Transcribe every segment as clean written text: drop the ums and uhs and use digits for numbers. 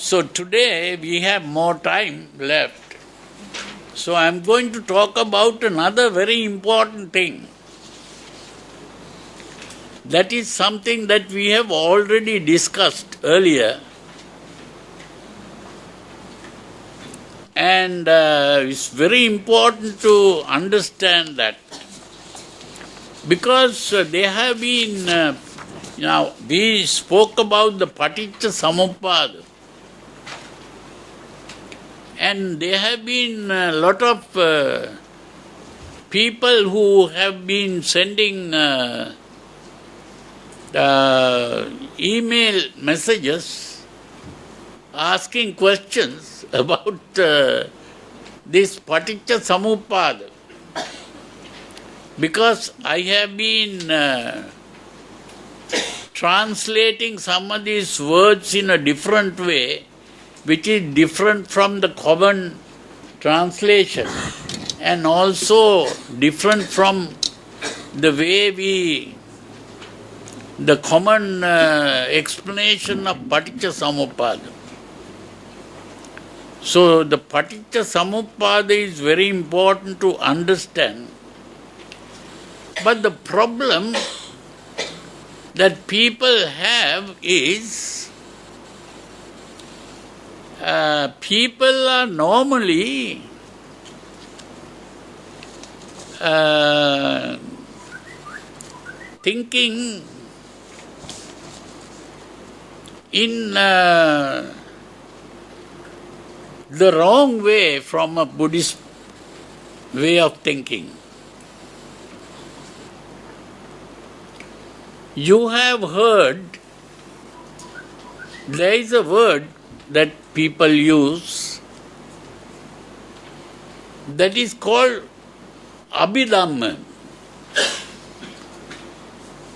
So today we have more time left. So I am going to talk about another very important thing. That is something that we have already discussed earlier. And it's very important to understand that. Because there have been, we spoke about the Paticca Samuppada. And there have been a lot of people who have been sending email messages asking questions about this Paticca Samuppada. Because I have been translating some of these words in a different way, which is different from the common translation and also different from the way the common explanation of Paticca Samuppada. So the Paticca Samuppada is very important to understand. But the problem that people have is people are normally thinking in the wrong way from a Buddhist way of thinking. You have heard there is a word that people use that is called Abhidhamma.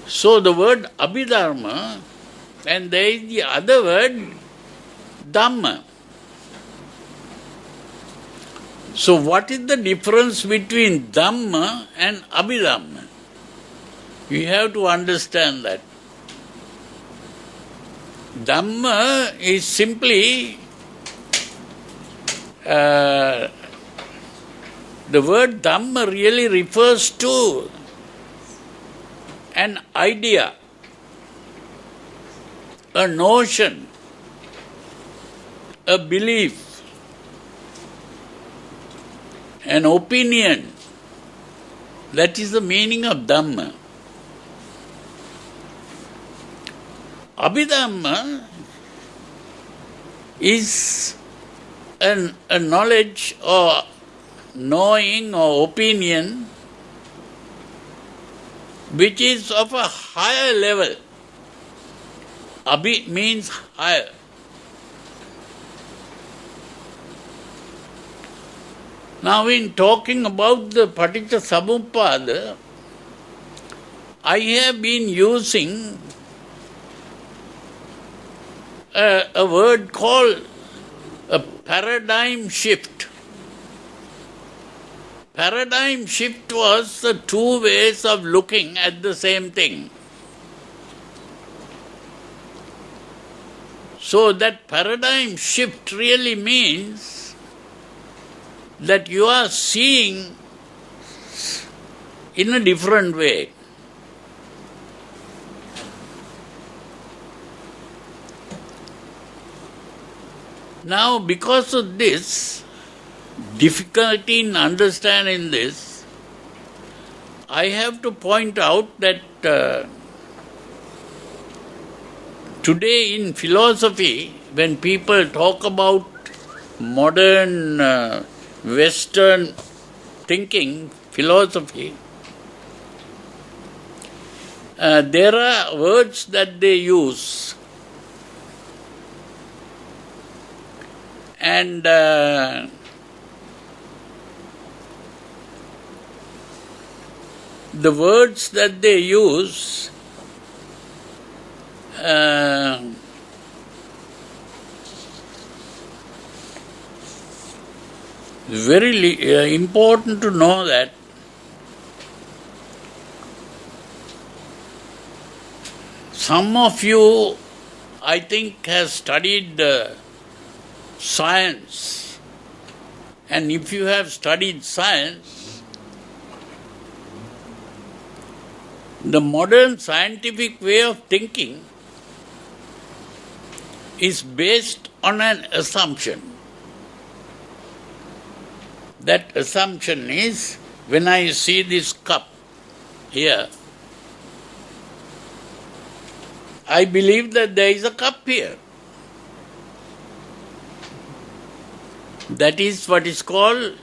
So the word Abhidharma, and there is the other word Dhamma. So what is the difference between Dhamma and Abhidhamma? You have to understand that. Dhamma is simply the word Dhamma really refers to an idea, a notion, a belief, an opinion. That is the meaning of Dhamma. Abhidhamma is a knowledge or knowing or opinion which is of a higher level. Abhi means higher. Now in talking about the Paticca Samuppada, I have been using a word called a paradigm shift. Paradigm shift was the two ways of looking at the same thing. So that paradigm shift really means that you are seeing in a different way. Now, because of this difficulty in understanding this, I have to point out that today in philosophy, when people talk about modern Western thinking, philosophy, there are words that they use. And the words that they use very important to know that some of you, I think, has studied science. And if you have studied science, the modern scientific way of thinking is based on an assumption. That assumption is, when I see this cup here, I believe that there is a cup here. That is what is called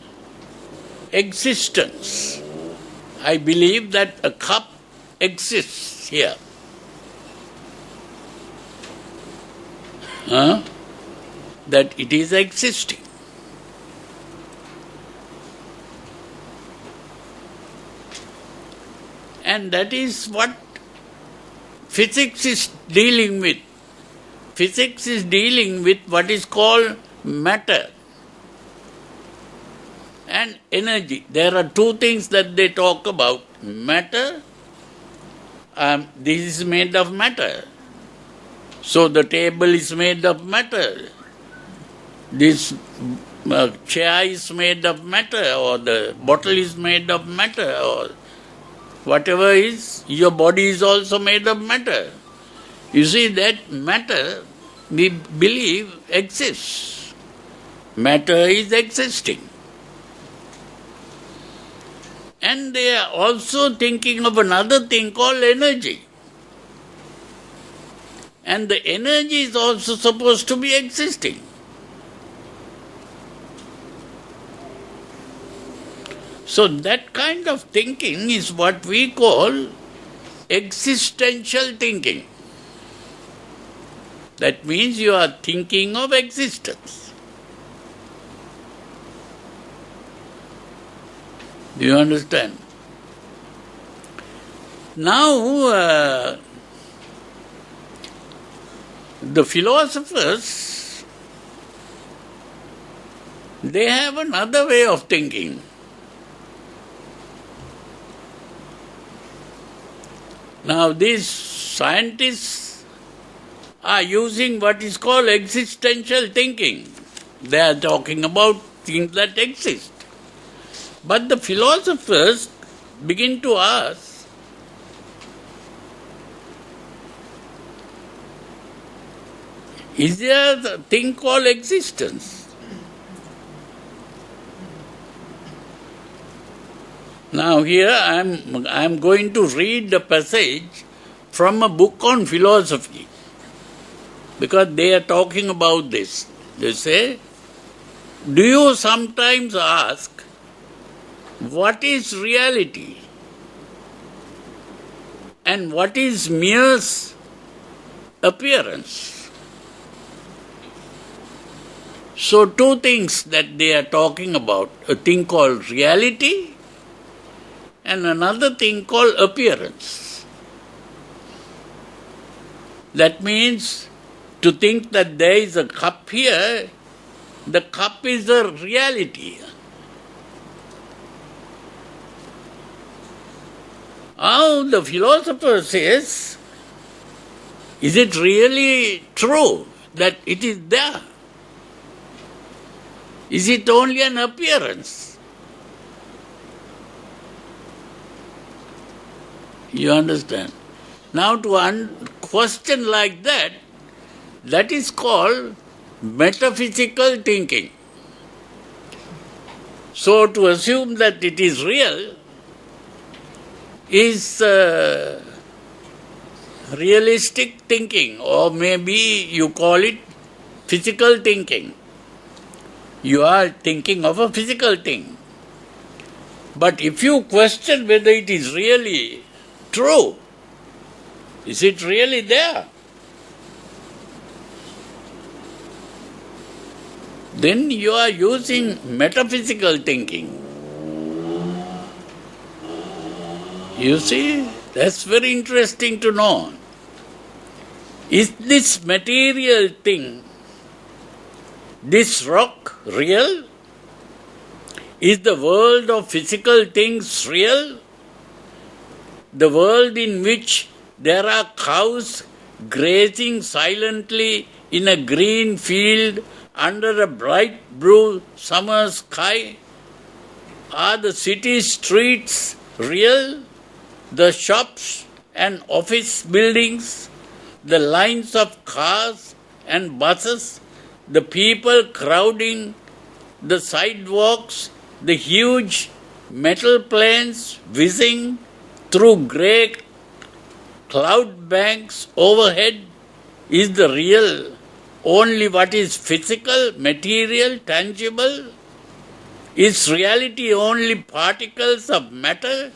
existence. I believe that a cup exists here. That it is existing. And that is what physics is dealing with. Physics is dealing with what is called matter and energy. There are two things that they talk about. Matter, this is made of matter. So the table is made of matter. This chair is made of matter, or the bottle is made of matter, or whatever is, your body is also made of matter. You see, that matter, we believe, exists. Matter is existing. And they are also thinking of another thing called energy. And the energy is also supposed to be existing. So that kind of thinking is what we call existential thinking. That means you are thinking of existence. Do you understand? Now, the philosophers, they have another way of thinking. Now, these scientists are using what is called existential thinking. They are talking about things that exist. But the philosophers begin to ask, is there a thing called existence? Now here I am going to read a passage from a book on philosophy, because they are talking about this. They say, do you sometimes ask, what is reality and what is mere appearance? So two things that they are talking about, a thing called reality and another thing called appearance. That means to think that there is a cup here, the cup is a reality. Now the philosopher says, is it really true that it is there? Is it only an appearance? You understand? Now to question like that, that is called metaphysical thinking. So to assume that it is real is realistic thinking, or maybe you call it physical thinking. You are thinking of a physical thing. But if you question whether it is really true, is it really there? Then you are using metaphysical thinking. You see, that's very interesting to know. Is this material thing, this rock, real? Is the world of physical things real? The world in which there are cows grazing silently in a green field under a bright blue summer sky? Are the city streets real? The shops and office buildings, the lines of cars and buses, the people crowding the sidewalks, the huge metal planes whizzing through grey cloud banks overhead, is the real only what is physical, material, tangible? Is reality only particles of matter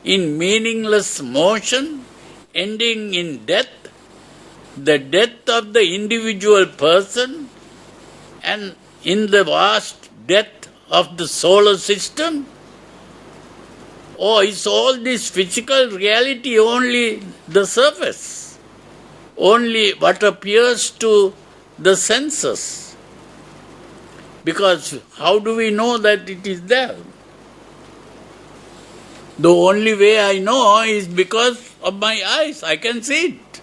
in meaningless motion, ending in death, the death of the individual person, and in the vast death of the solar system? Or is all this physical reality only the surface, only what appears to the senses? Because how do we know that it is there? The only way I know is because of my eyes. I can see it.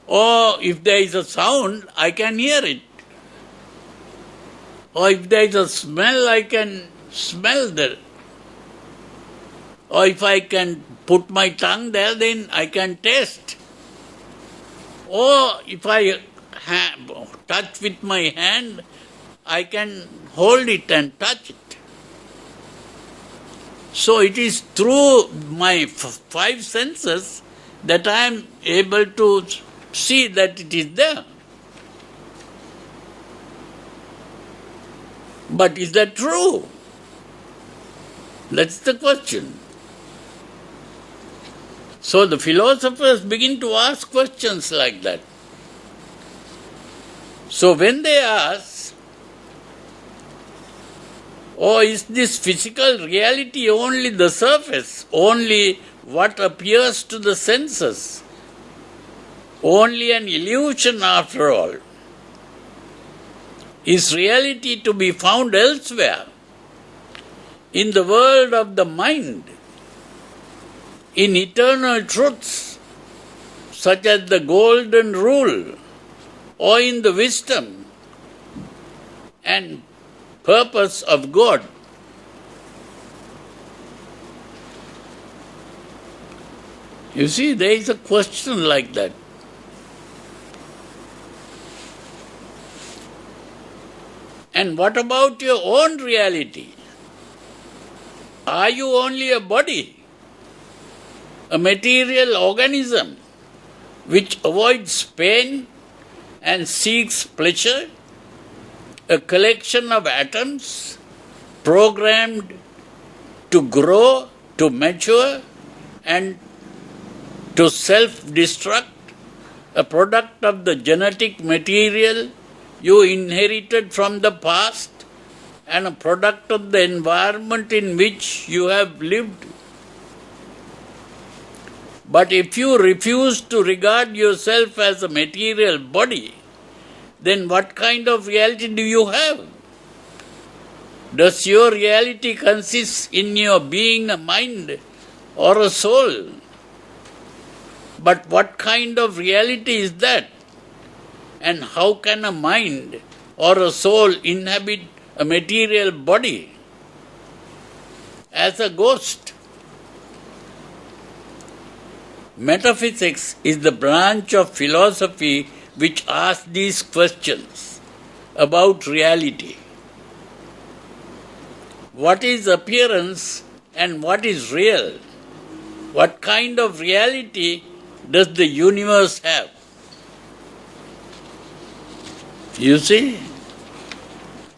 Or if there is a sound, I can hear it. Or if there is a smell, I can smell that. Or if I can put my tongue there, then I can taste. Or if I touch with my hand, I can hold it and touch it. So it is through my five senses that I am able to see that it is there. But is that true? That's the question. So the philosophers begin to ask questions like that. So when they ask, or is this physical reality only the surface, only what appears to the senses, only an illusion after all? Is reality to be found elsewhere, in the world of the mind, in eternal truths, such as the golden rule, or in the wisdom and purpose of God? You see, there is a question like that. And what about your own reality? Are you only a body, a material organism which avoids pain and seeks pleasure, a collection of atoms programmed to grow, to mature, and to self-destruct, a product of the genetic material you inherited from the past, and a product of the environment in which you have lived? But if you refuse to regard yourself as a material body, then what kind of reality do you have? Does your reality consist in your being a mind or a soul? But what kind of reality is that? And how can a mind or a soul inhabit a material body as a ghost? Metaphysics is the branch of philosophy which asks these questions about reality. What is appearance and what is real? What kind of reality does the universe have? You see,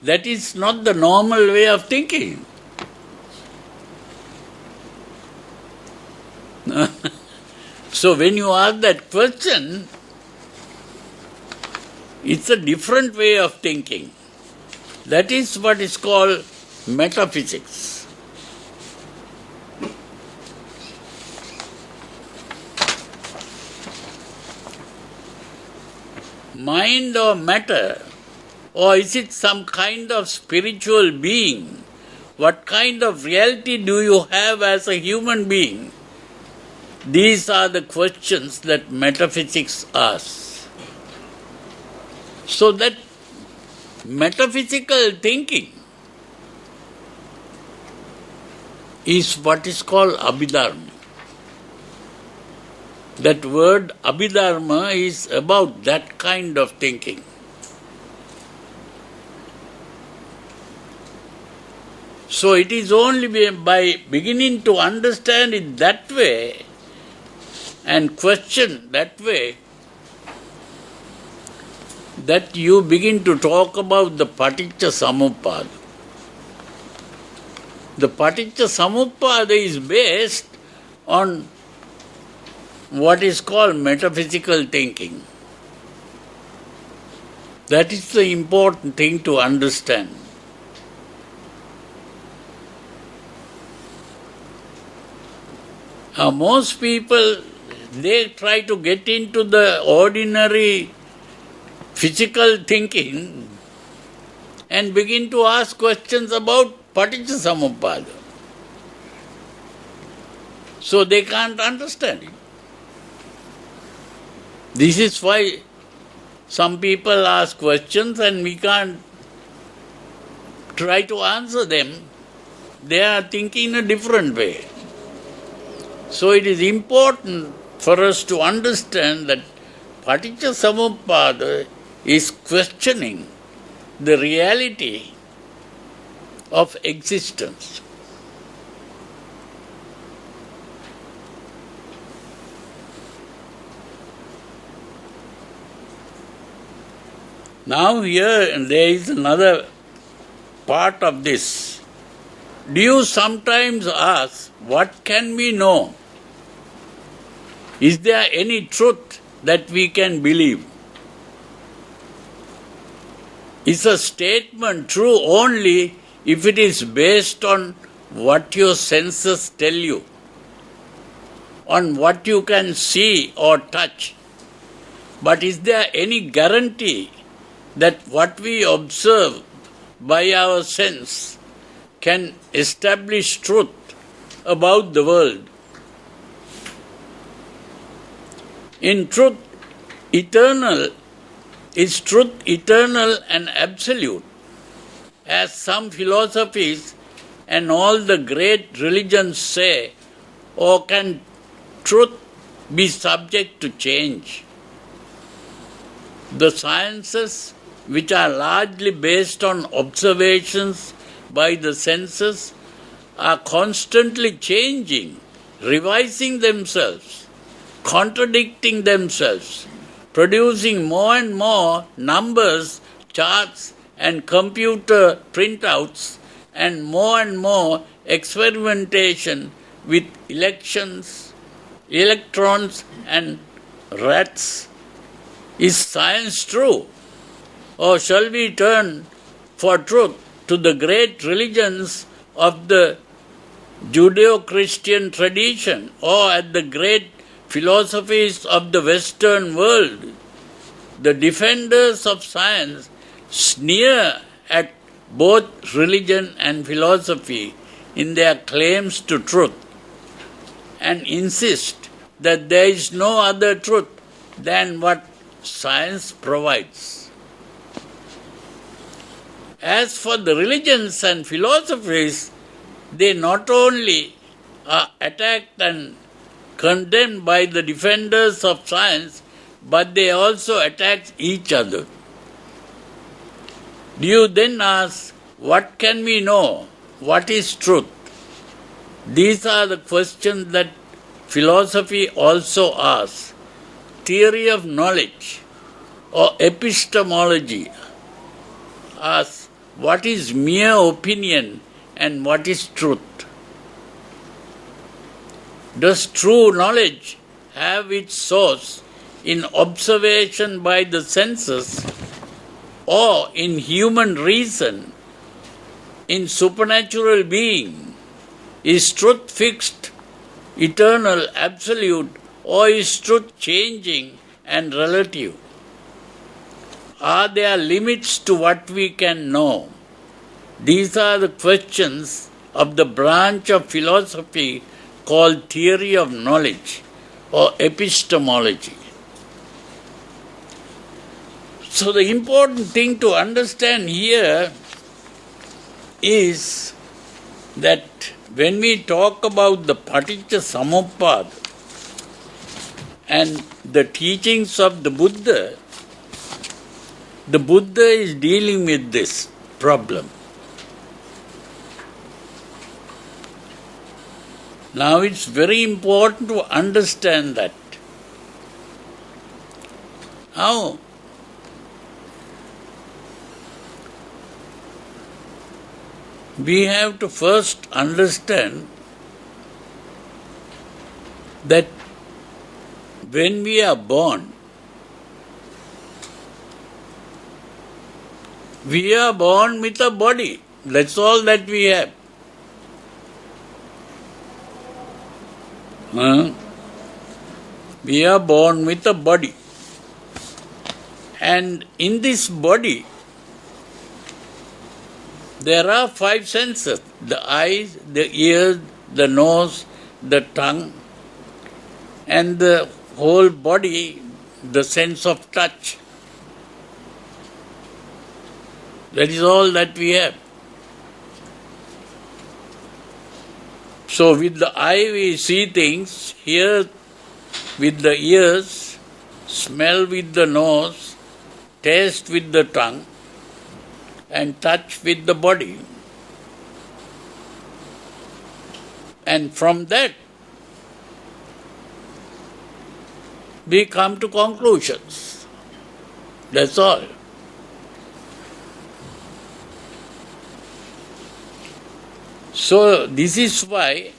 that is not the normal way of thinking. So when you ask that question, it's a different way of thinking. That is what is called metaphysics. Mind or matter, or is it some kind of spiritual being? What kind of reality do you have as a human being? These are the questions that metaphysics asks. So that metaphysical thinking is what is called Abhidharma. That word Abhidharma is about that kind of thinking. So it is only by beginning to understand it that way and question that way that you begin to talk about the Paticca Samuppada. The Paticca Samuppada is based on what is called metaphysical thinking. That is the important thing to understand. Most people, they try to get into the ordinary physical thinking and begin to ask questions about Paticca Samuppada. So they can't understand it. This is why some people ask questions and we can't try to answer them. They are thinking in a different way. So it is important for us to understand that Paticca Samuppada is questioning the reality of existence. Now here there is another part of this. Do you sometimes ask, what can we know? Is there any truth that we can believe? Is a statement true only if it is based on what your senses tell you, on what you can see or touch? But is there any guarantee that what we observe by our sense can establish truth about the world? In truth, is truth eternal and absolute, as some philosophies and all the great religions say, or can truth be subject to change? The sciences, which are largely based on observations by the senses, are constantly changing, revising themselves, contradicting themselves, producing more and more numbers, charts and computer printouts, and more experimentation with electrons and rats. Is science true? Or shall we turn for truth to the great religions of the Judeo-Christian tradition, or at the great philosophies of the Western world? The defenders of science sneer at both religion and philosophy in their claims to truth and insist that there is no other truth than what science provides. As for the religions and philosophies, they not only are attacked and condemned by the defenders of science, but they also attack each other. Do you then ask, what can we know? What is truth? These are the questions that philosophy also asks. Theory of knowledge or epistemology asks, what is mere opinion and what is truth? Does true knowledge have its source in observation by the senses, or in human reason, in supernatural being? Is truth fixed, eternal, absolute, or is truth changing and relative? Are there limits to what we can know? These are the questions of the branch of philosophy called theory of knowledge or epistemology. So the important thing to understand here is that when we talk about the Paticca Samuppada and the teachings of the Buddha is dealing with this problem. Now it's very important to understand that. How? We have to first understand that when we are born with a body. That's all that we have. We are born with a body. And in this body, there are 5 senses: the eyes, the ears, the nose, the tongue, and the whole body, the sense of touch. That is all that we have. So with the eye we see things, hear with the ears, smell with the nose, taste with the tongue, and touch with the body. And from that, we come to conclusions. That's all. So this is why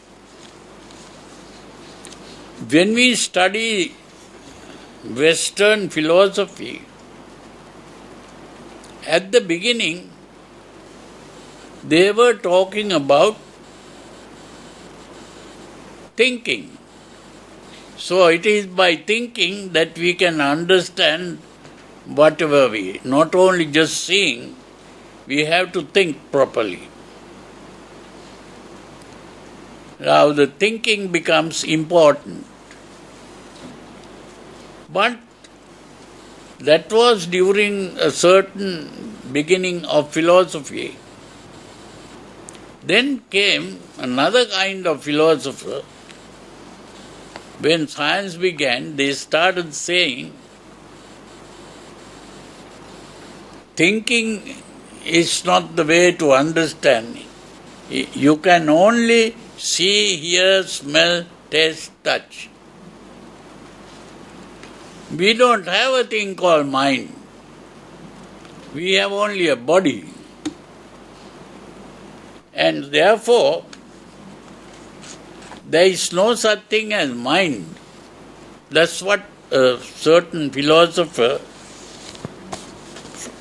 when we study Western philosophy, at the beginning they were talking about thinking. So it is by thinking that we can understand whatever we, not only just seeing, we have to think properly. Now the thinking becomes important. But that was during a certain beginning of philosophy. Then came another kind of philosopher. When science began, they started saying, thinking is not the way to understand. You can only see, hear, smell, taste, touch. We don't have a thing called mind. We have only a body. And therefore, there is no such thing as mind. That's what a certain philosopher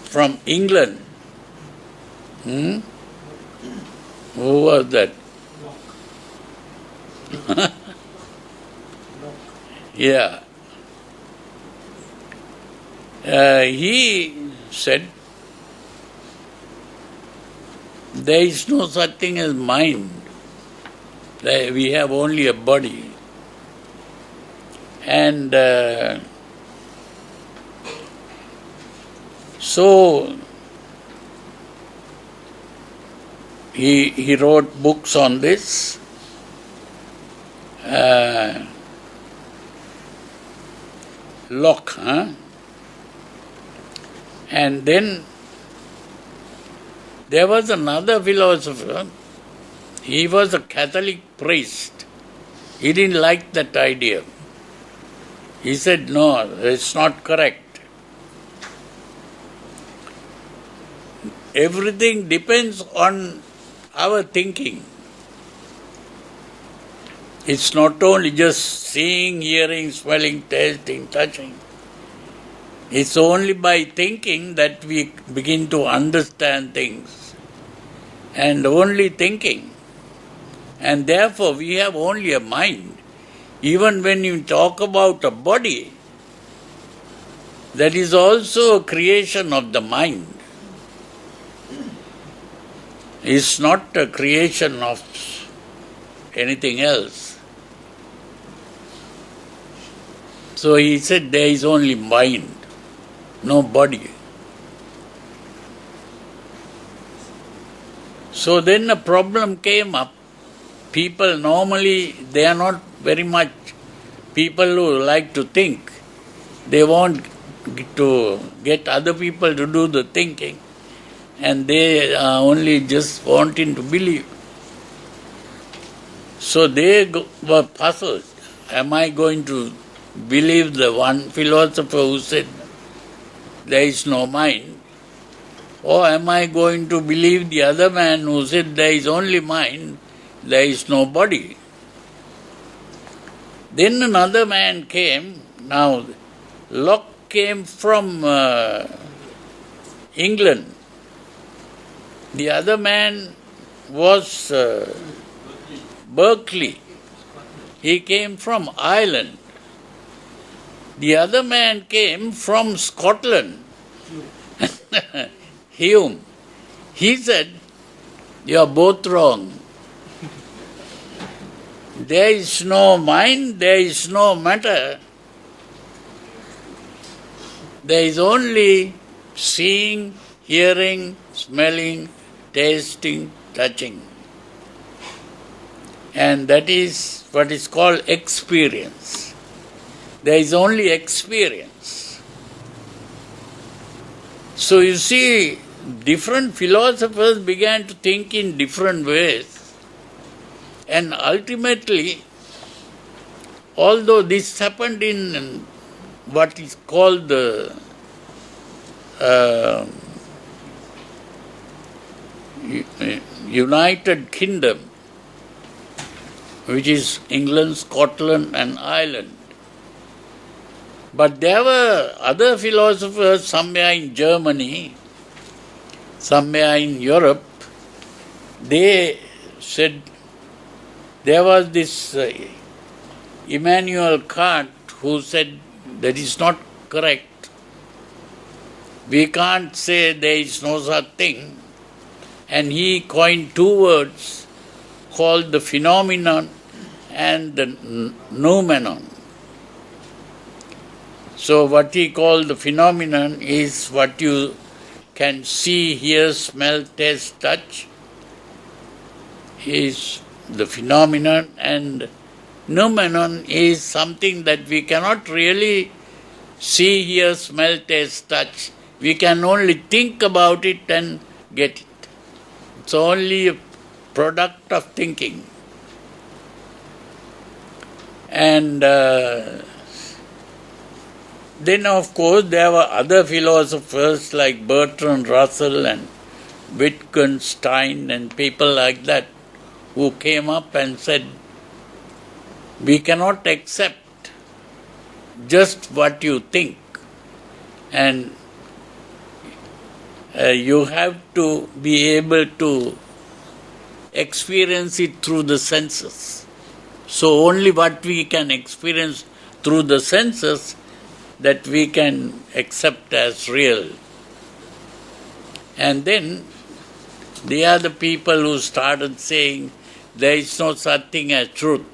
from England, who was that? Yeah. He said, there is no such thing as mind. We have only a body. And so he wrote books on this. Locke, and then there was another philosopher. He was a Catholic priest. He didn't like that idea. He said, no, it's not correct. Everything depends on our thinking. It's not only just seeing, hearing, smelling, tasting, touching. It's only by thinking that we begin to understand things. And only thinking. And therefore we have only a mind. Even when you talk about a body, that is also a creation of the mind. It's not a creation of anything else. So he said there is only mind, no body. So then a problem came up. People normally, they are not very much people who like to think. They want to get other people to do the thinking, and they are only just wanting to believe. So they were puzzled. Am I going to believe the one philosopher who said there is no mind? Or am I going to believe the other man who said there is only mind, there is no body? Then another man came. Now, Locke came from England. The other man was Berkeley. He came from Ireland. The other man came from Scotland. Hume. He said, you are both wrong. There is no mind, there is no matter. There is only seeing, hearing, smelling, tasting, touching. And that is what is called experience. There is only experience. So you see, different philosophers began to think in different ways. And ultimately, although this happened in what is called the United Kingdom, which is England, Scotland and Ireland. But there were other philosophers somewhere in Germany, somewhere in Europe. They said, there was this Immanuel Kant who said that is not correct. We can't say there is no such thing. And he coined two words called the phenomenon and the noumenon. So what he called the phenomenon is what you can see, hear, smell, taste, touch is the phenomenon, and noumenon is something that we cannot really see, hear, smell, taste, touch. We can only think about it and get it. It's only a product of thinking. And then of course there were other philosophers like Bertrand Russell and Wittgenstein and people like that who came up and said, we cannot accept just what you think, and you have to be able to experience it through the senses. So only what we can experience through the senses that we can accept as real. And then they are the people who started saying there is no such thing as truth.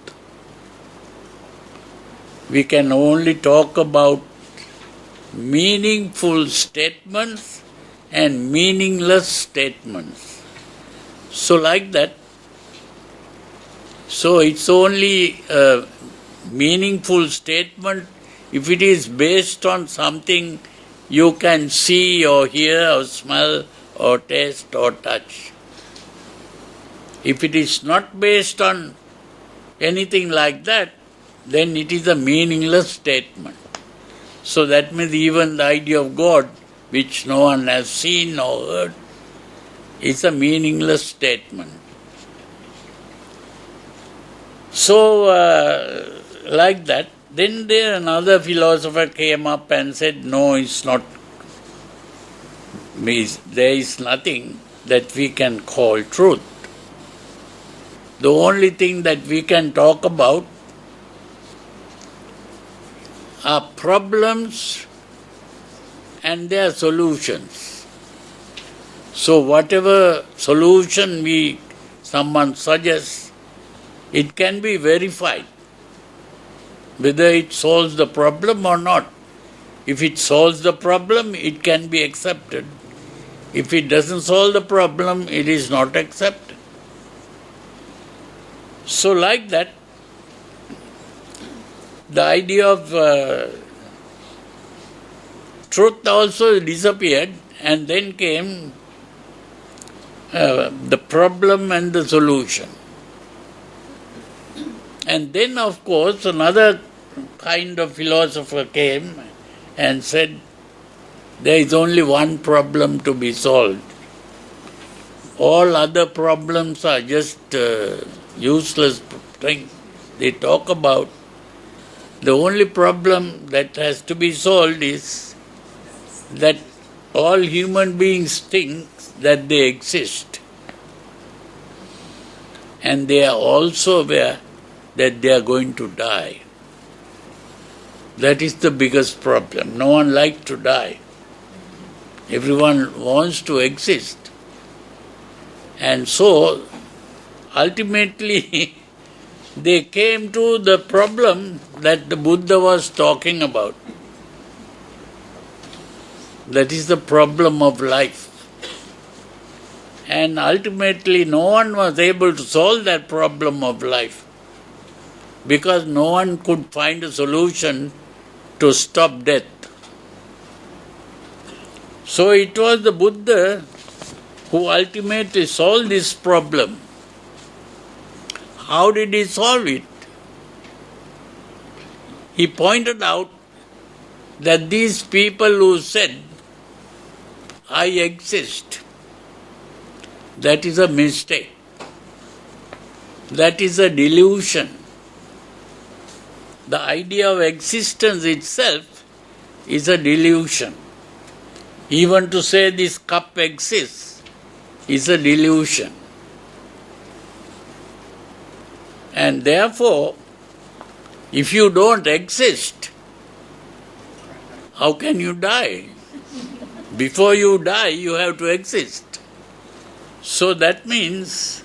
We can only talk about meaningful statements and meaningless statements. So like that, so it's only a meaningful statement if it is based on something you can see or hear or smell or taste or touch. If it is not based on anything like that, then it is a meaningless statement. So that means even the idea of God, which no one has seen or heard, is a meaningless statement. So, like that, then there another philosopher came up and said, no, it's not, there is nothing that we can call truth. The only thing that we can talk about are problems and their solutions. So whatever solution someone suggests, it can be verified, whether it solves the problem or not. If it solves the problem, it can be accepted. If it doesn't solve the problem, it is not accepted. So like that, the idea of truth also disappeared, and then came the problem and the solution. And then, of course, another kind of philosopher came and said, there is only one problem to be solved. All other problems are just useless things they talk about. The only problem that has to be solved is that all human beings think that they exist. And they are also aware that they are going to die. That is the biggest problem. No one likes to die. Everyone wants to exist. And so, ultimately, they came to the problem that the Buddha was talking about. That is the problem of life. And ultimately, no one was able to solve that problem of life, because no one could find a solution to stop death. So it was the Buddha who ultimately solved this problem. How did he solve it? He pointed out that these people who said, I exist, that is a mistake. That is a delusion. The idea of existence itself is a delusion. Even to say this cup exists is a delusion. And therefore, if you don't exist, how can you die? Before you die, you have to exist. So that means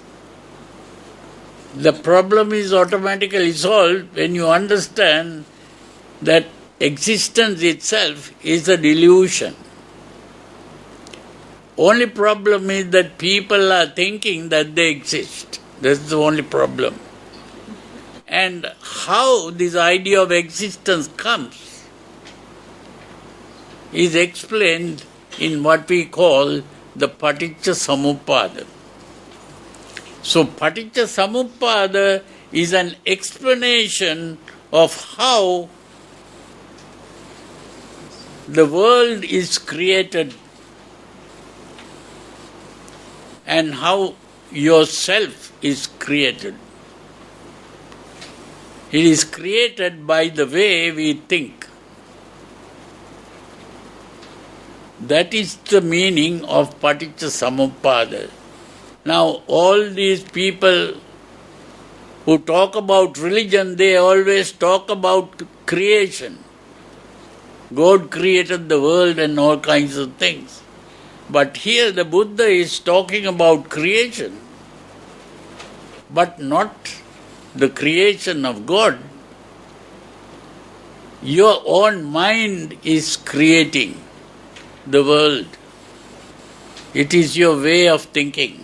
the problem is automatically solved when you understand that existence itself is a delusion. Only problem is that people are thinking that they exist. That's the only problem. And how this idea of existence comes is explained in what we call the Paticca Samuppada. So Paticca Samuppada is an explanation of how the world is created and how yourself is created. It is created by the way we think. That is the meaning of Paticca Samuppada. Now, all these people who talk about religion, they always talk about creation. God created the world and all kinds of things. But here the Buddha is talking about creation, but not the creation of God. Your own mind is creating the world. It is your way of thinking.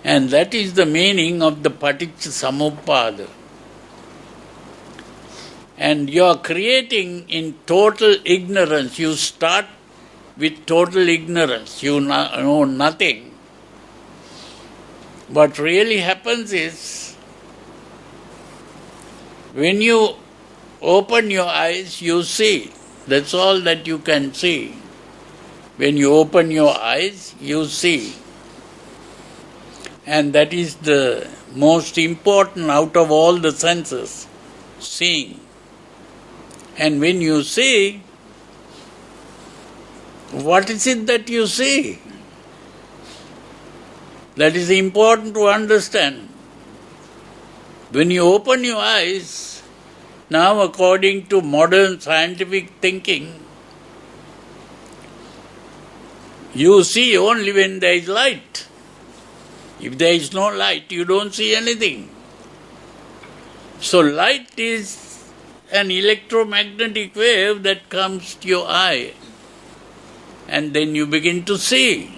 And that is the meaning of the Paticca Samuppada. And you are creating in total ignorance. You start with total ignorance. You know nothing. What really happens is, when you open your eyes, you see. That's all that you can see. When you open your eyes, you see. And that is the most important out of all the senses, seeing. And when you see, what is it that you see? That is important to understand. When you open your eyes, now according to modern scientific thinking, you see only when there is light. If there is no light, you don't see anything. So light is an electromagnetic wave that comes to your eye. and then you begin to see.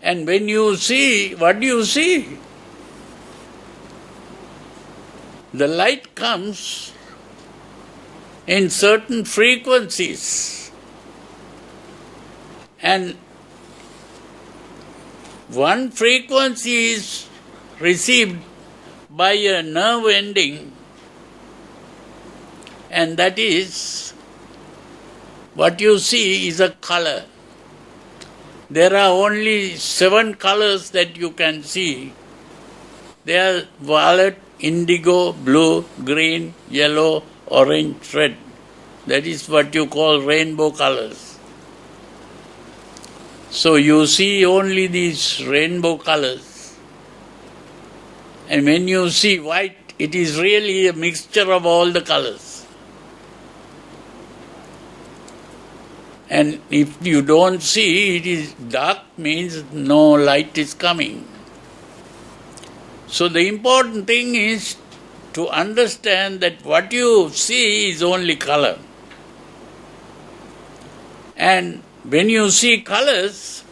And when you see, what do you see? The light comes in certain frequencies, and one frequency is received by a nerve ending, and that is what you see is a color. There are only 7 colors that you can see. They are violet, indigo, blue, green, yellow, orange, red. That is what you call rainbow colors. So you see only these rainbow colors. And when you see white, it is really a mixture of all the colors. And if you don't see, it is dark, means no light is coming. So the important thing is to understand that what you see is only color. And when you see colors,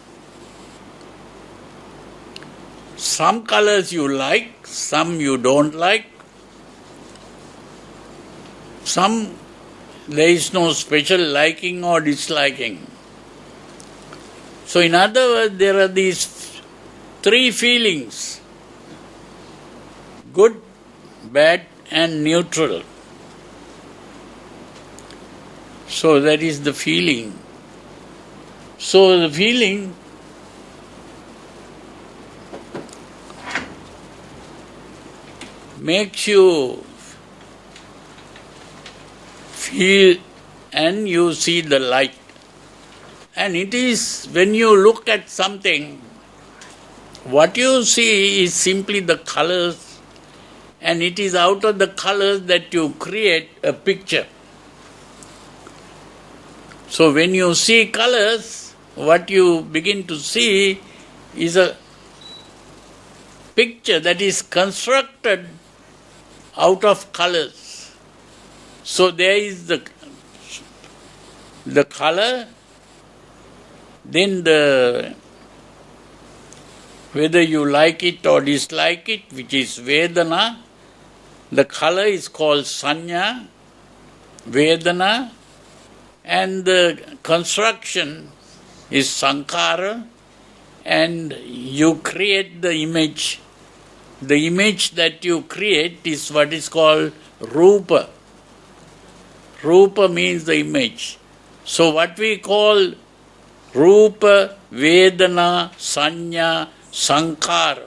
some colors you like, some you don't like, some there is no special liking or disliking. So in other words, there are these 3 feelings: good, bad and neutral. So that is the feeling. So the feeling makes you feel, and you see the light. And it is when you look at something, what you see is simply the colors, and it is out of the colors that you create a picture. So when you see colors, what you begin to see is a picture that is constructed out of colors. So there is the color, then whether you like it or dislike it, which is Vedana. The color is called Sanya, Vedana, and the construction is Sankhara, and you create the image. The image that you create is what is called Rupa. Rupa means the image. So what we call Rupa, Vedana, Sanya, Sankhara.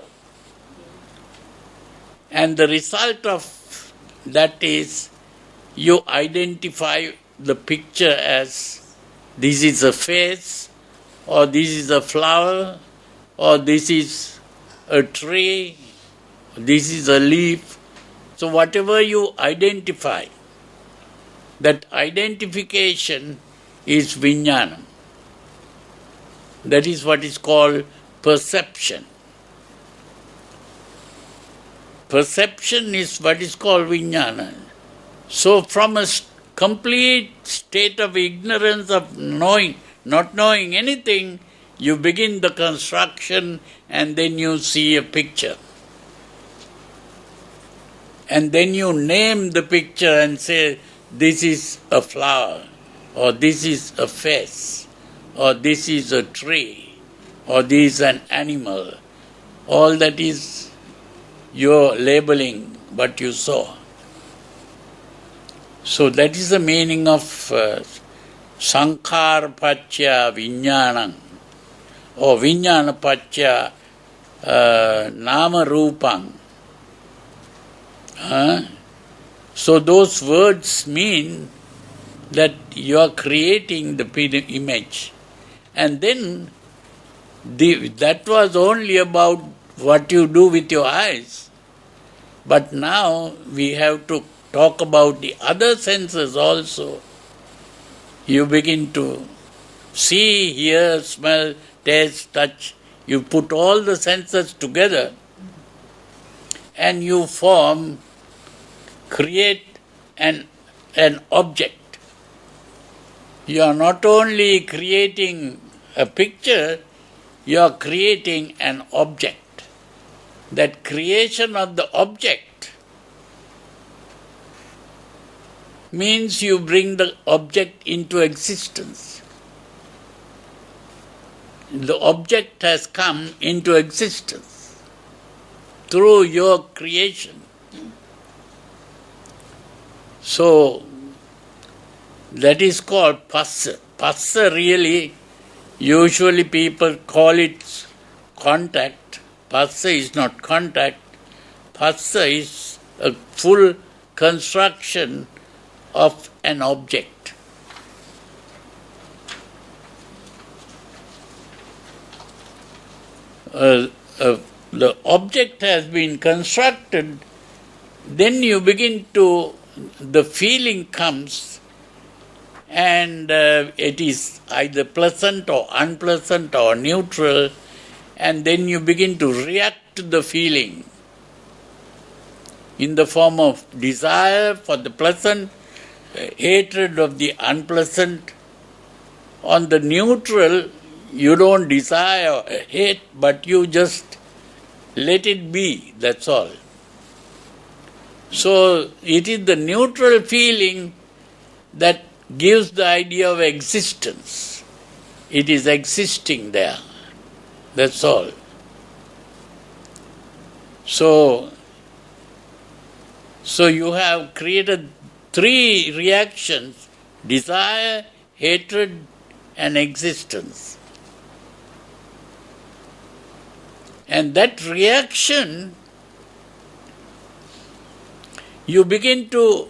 And the result of that is you identify the picture as this is a face, or this is a flower, or this is a tree, this is a leaf. So whatever you identify, that identification is vijnana. That is what is called perception. Perception is what is called vijnana. So from a complete state of ignorance of knowing, not knowing anything, you begin the construction and then you see a picture. And then you name the picture and say, this is a flower, or this is a face, or this is a tree, or this is an animal. All that is your labeling, what you saw. So that is the meaning of Sankhara Paccha Vijnanam, or Vijnana Paccha Nama Rupam. So those words mean that you are creating the image. And then that was only about what you do with your eyes. But now we have to talk about the other senses also. You begin to see, hear, smell, taste, touch. You put all the senses together and you create an object. You are not only creating a picture, you are creating an object. That creation of the object means you bring the object into existence. The object has come into existence through your creation. So, that is called phassa. Phassa really, usually people call it contact. Phassa is not contact. Phassa is a full construction of an object. The object has been constructed, then you begin to, the feeling comes, and it is either pleasant or unpleasant or neutral, and then you begin to react to the feeling in the form of desire for the pleasant, hatred of the unpleasant. On the neutral, you don't desire or hate, but you just let it be, that's all. So it is the neutral feeling that gives the idea of existence. It is existing there, that's all. So you have created three reactions: desire, hatred, and existence. And that reaction, you begin to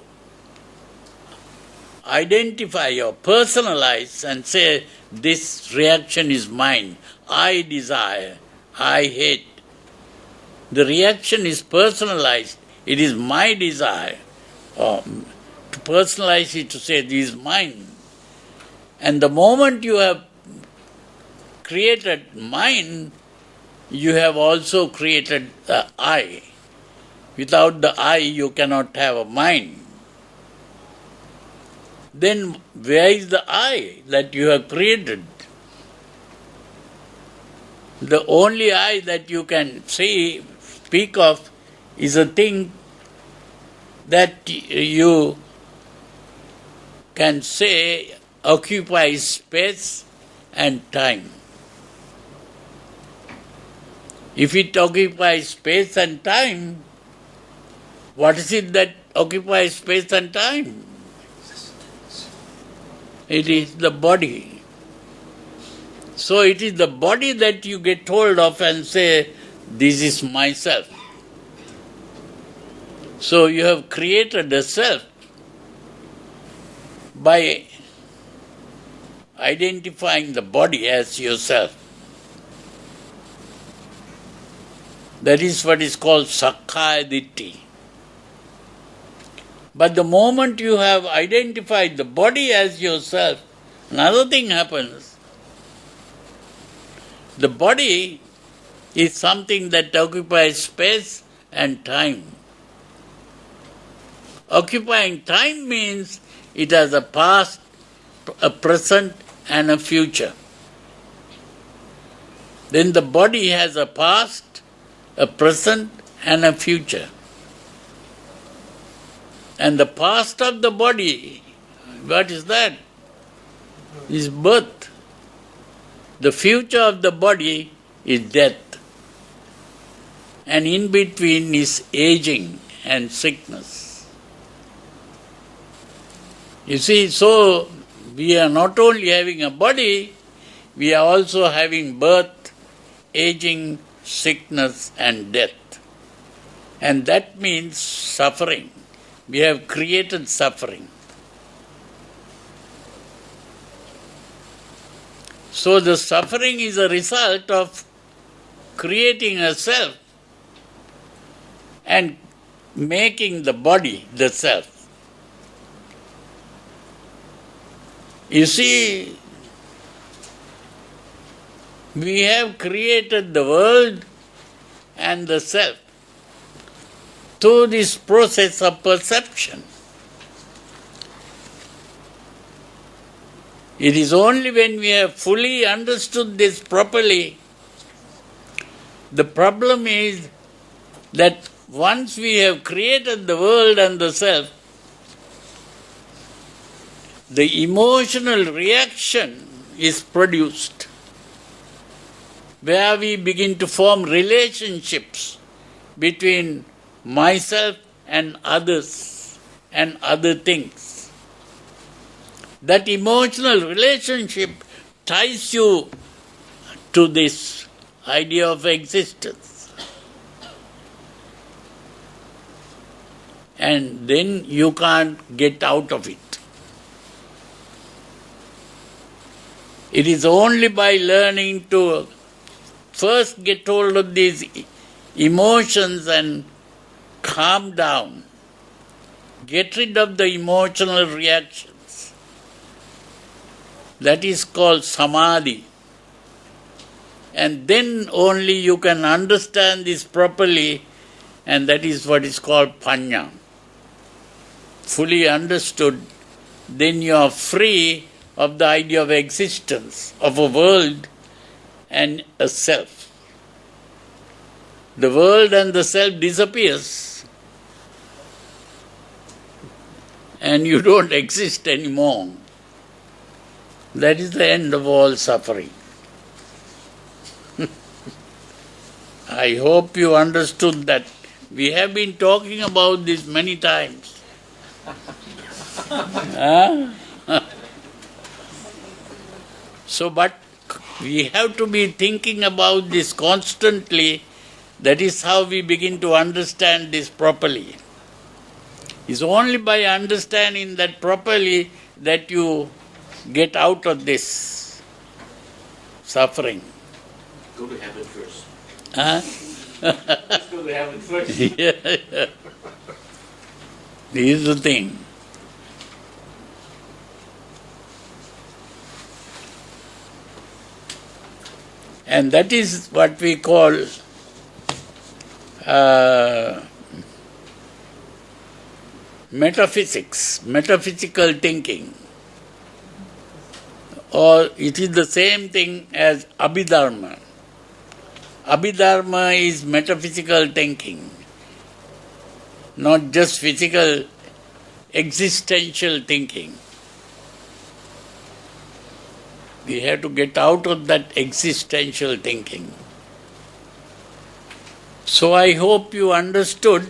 identify or personalize and say, this reaction is mine. I desire, I hate. The reaction is personalized. It is my desire. Or to personalize it, to say, this is mine. And the moment you have created mine, you have also created the I. Without the I, you cannot have a mind. Then where is the I that you have created? The only I that you can speak of is a thing that you can say occupies space and time. If it occupies space and time, what is it that occupies space and time? It is the body. So it is the body that you get hold of and say, this is myself. So you have created a self by identifying the body as yourself. That is what is called Sakkaya Ditthi. But the moment you have identified the body as yourself, another thing happens. The body is something that occupies space and time. Occupying time means it has a past, a present, and a future. Then the body has a past, a present, and a future. And the past of the body, what is that? Is birth. The future of the body is death. And in between is aging and sickness. You see, so we are not only having a body, we are also having birth, aging, sickness, and death. And that means suffering. We have created suffering. So the suffering is a result of creating a self and making the body the self. You see, we have created the world and the self through this process of perception. It is only when we have fully understood this properly. The problem is that once we have created the world and the self, the emotional reaction is produced, where we begin to form relationships between myself and others and other things. That emotional relationship ties you to this idea of existence. And then you can't get out of it. It is only by learning to first get hold of these emotions and calm down, get rid of the emotional reactions. That is called samadhi. And then only you can understand this properly, and that is what is called panya. Fully understood, then you are free of the idea of existence, of a world and a self. The world and the self disappears, and you don't exist anymore. That is the end of all suffering. I hope you understood that. We have been talking about this many times. So, but we have to be thinking about this constantly. That is how we begin to understand this properly. It's only by understanding that properly that you get out of this suffering. Go to heaven first. Let's go to heaven first. Yeah. This is the thing. And that is what we call metaphysics, metaphysical thinking. Or it is the same thing as abhidharma. Abhidharma is metaphysical thinking, not just physical, existential thinking. We have to get out of that existential thinking. So I hope you understood.